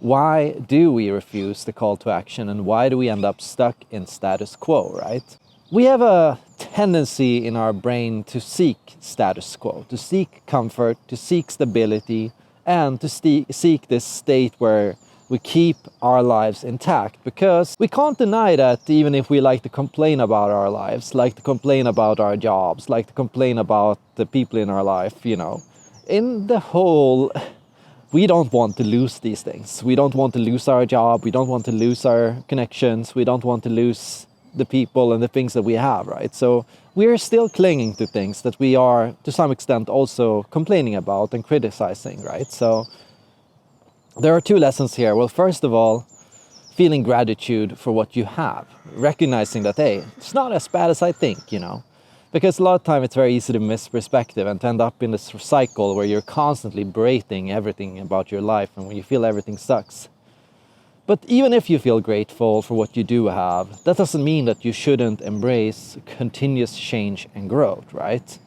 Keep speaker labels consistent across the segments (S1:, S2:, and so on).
S1: why do we refuse the call to action, and why do we end up stuck in status quo, right? We have a tendency in our brain to seek status quo, to seek comfort, to seek stability, and to seek this state where we keep our lives intact, because we can't deny that even if we like to complain about our lives, like to complain about our jobs, like to complain about the people in our life, in the whole, we don't want to lose these things. We don't want to lose our job. We don't want to lose our connections. We don't want to lose the people and the things that we have, right? So we're still clinging to things that we are, to some extent, also complaining about and criticizing, right? So there are two lessons here. Well, first of all, feeling gratitude for what you have, recognizing that, hey, it's not as bad as I think, because a lot of time it's very easy to miss perspective and to end up in this cycle where you're constantly berating everything about your life and when you feel everything sucks. But even if you feel grateful for what you do have, that doesn't mean that you shouldn't embrace continuous change and growth, right?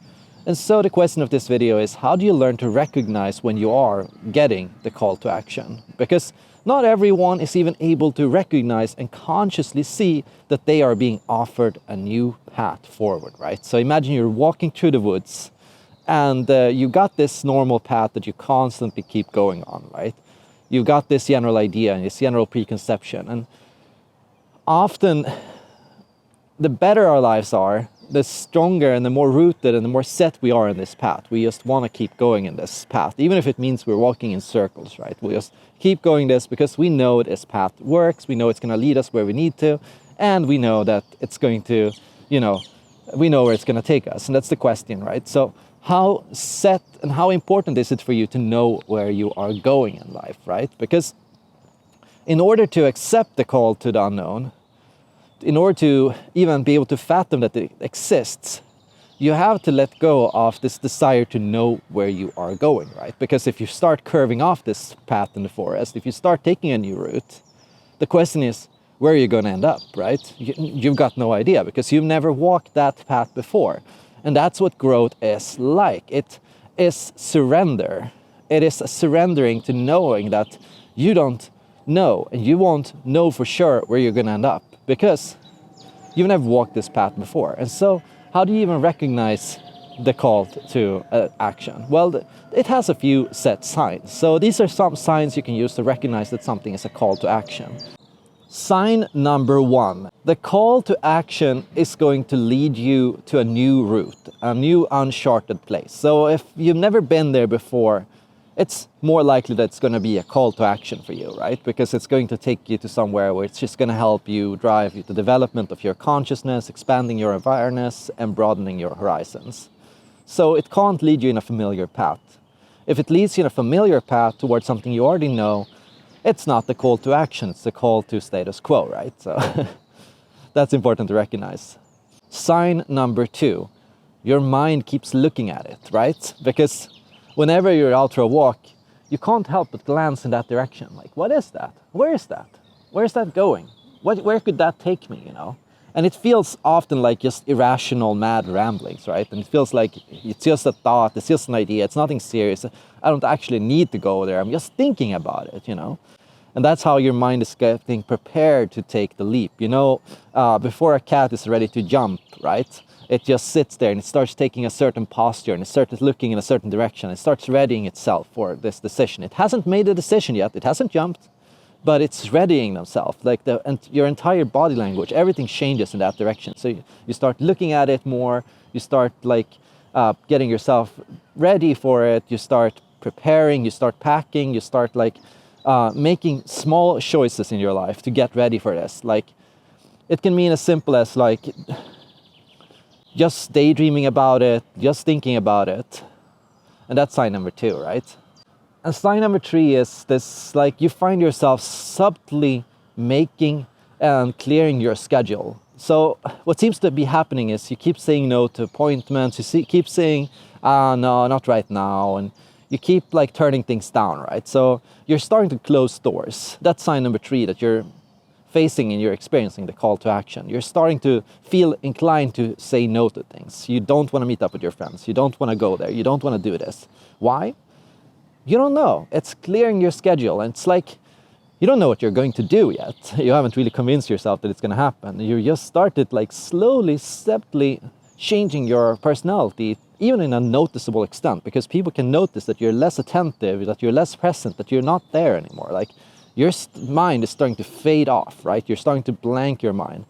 S1: And so the question of this video is, how do you learn to recognize when you are getting the call to action? Because not everyone is even able to recognize and consciously see that they are being offered a new path forward, right? So imagine you're walking through the woods and you got this normal path that you constantly keep going on, right? You've got this general idea and this general preconception. And often, the better our lives are, the stronger and the more rooted and the more set we are in this path. We just want to keep going in this path, even if it means we're walking in circles, right? We just keep going this because we know this path works, we know it's going to lead us where we need to, and we know that it's going to, we know where it's going to take us. And that's the question, right? So how set and how important is it for you to know where you are going in life, right? Because in order to accept the call to the unknown, in order to even be able to fathom that it exists, you have to let go of this desire to know where you are going, right? Because if you start curving off this path in the forest, if you start taking a new route, the question is, where are you going to end up, right? You've got no idea because you've never walked that path before. And that's what growth is like. It is surrender. It is surrendering to knowing that you don't know and you won't know for sure where you're going to end up, because you've never walked this path before. And so how do you even recognize the call to action? Well, it has a few set signs. So these are some signs you can use to recognize that something is a call to action. Sign number one, the call to action is going to lead you to a new route, a new uncharted place. So if you've never been there before, it's more likely that it's going to be a call to action for you, right? Because it's going to take you to somewhere where it's just going to help you drive the development of your consciousness, expanding your awareness, and broadening your horizons. So it can't lead you in a familiar path. If it leads you in a familiar path towards something you already know, it's not the call to action, it's the call to status quo, right? So that's important to recognize. Sign number two, your mind keeps looking at it, right? Because whenever you're out for a walk, you can't help but glance in that direction. Like, what is that? Where is that? Where's that going? Where could that take me, And it feels often like just irrational, mad ramblings, right? And it feels like it's just a thought, it's just an idea, it's nothing serious. I don't actually need to go there, I'm just thinking about it, And that's how your mind is getting prepared to take the leap. Before a cat is ready to jump, right? It just sits there and it starts taking a certain posture and it starts looking in a certain direction. It starts readying itself for this decision. It hasn't made a decision yet. It hasn't jumped, but it's readying themselves. Like your entire body language, everything changes in that direction. So you start looking at it more. You start getting yourself ready for it. You start preparing. You start packing. You start making small choices in your life to get ready for this. Like, it can mean as simple as just daydreaming about it, just thinking about it. And that's sign number two, right? And sign number three is this, you find yourself subtly making and clearing your schedule. So what seems to be happening is you keep saying no to appointments, keep saying, no, not right now. And you keep turning things down, right? So you're starting to close doors. That's sign number three, that you're facing and you're experiencing the call to action. You're starting to feel inclined to say no to things. You don't want to meet up with your friends. You don't want to go there. You don't want to do this. Why? You don't know. It's clearing your schedule. And it's like You don't know what you're going to do yet. You haven't really convinced yourself that it's going to happen. You just started like slowly, subtly changing your personality, even in a noticeable extent, because people can notice that you're less attentive, that you're less present, that you're not there anymore. Like your mind is starting to fade off, right? You're starting to blank your mind.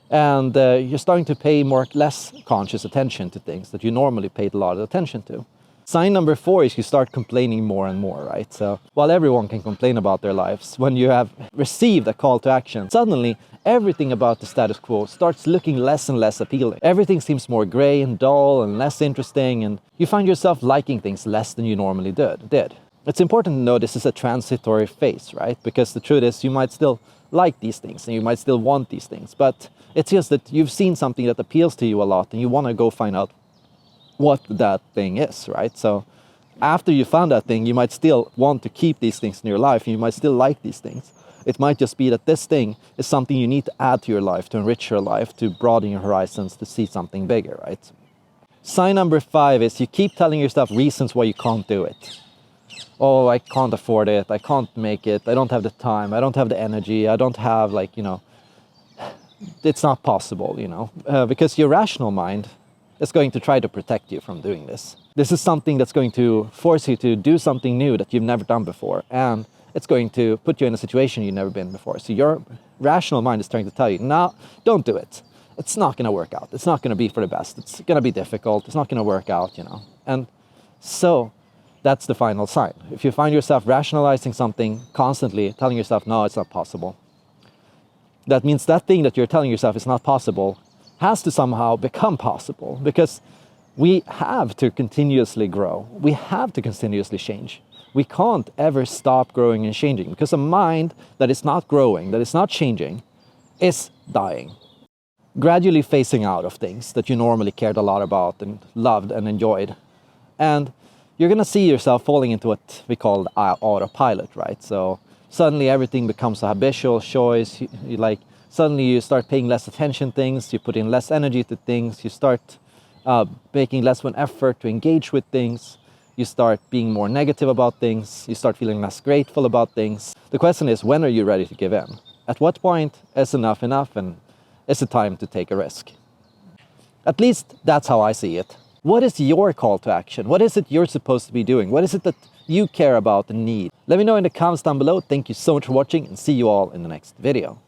S1: And you're starting to pay less conscious attention to things that you normally paid a lot of attention to. Sign number 4 is you start complaining more and more, right? So while everyone can complain about their lives, when you have received a call to action, suddenly everything about the status quo starts looking less and less appealing. Everything seems more gray and dull and less interesting, and you find yourself liking things less than you normally did. It's important to know this is a transitory phase, right? Because the truth is you might still like these things and you might still want these things, but it's just that you've seen something that appeals to you a lot and you want to go find out what that thing is, right? So after you found that thing, you might still want to keep these things in your life and you might still like these things. It might just be that this thing is something you need to add to your life, to enrich your life, to broaden your horizons, to see something bigger, right? Sign number 5 is you keep telling yourself reasons why you can't do it. Oh, I can't afford it, I can't make it, I don't have the time, I don't have the energy, I don't have it's not possible, because your rational mind is going to try to protect you from doing this. This is something that's going to force you to do something new that you've never done before, and it's going to put you in a situation you've never been before. So your rational mind is trying to tell you, no, don't do it. It's not going to work out. It's not going to be for the best. It's going to be difficult. It's not going to work out, And so that's the final sign. If you find yourself rationalizing something constantly, telling yourself, no, it's not possible, that means that thing that you're telling yourself is not possible has to somehow become possible, because we have to continuously grow. We have to continuously change. We can't ever stop growing and changing, because a mind that is not growing, that is not changing, is dying. Gradually phasing out of things that you normally cared a lot about and loved and enjoyed. And you're going to see yourself falling into what we call autopilot, right? So suddenly everything becomes a habitual choice. Suddenly you start paying less attention to things, you put in less energy to things, you start making less of an effort to engage with things, you start being more negative about things, you start feeling less grateful about things. The question is, when are you ready to give in? At what point is enough and is it time to take a risk? At least that's how I see it. What is your call to action? What is it you're supposed to be doing? What is it that you care about and need? Let me know in the comments down below. Thank you so much for watching and see you all in the next video.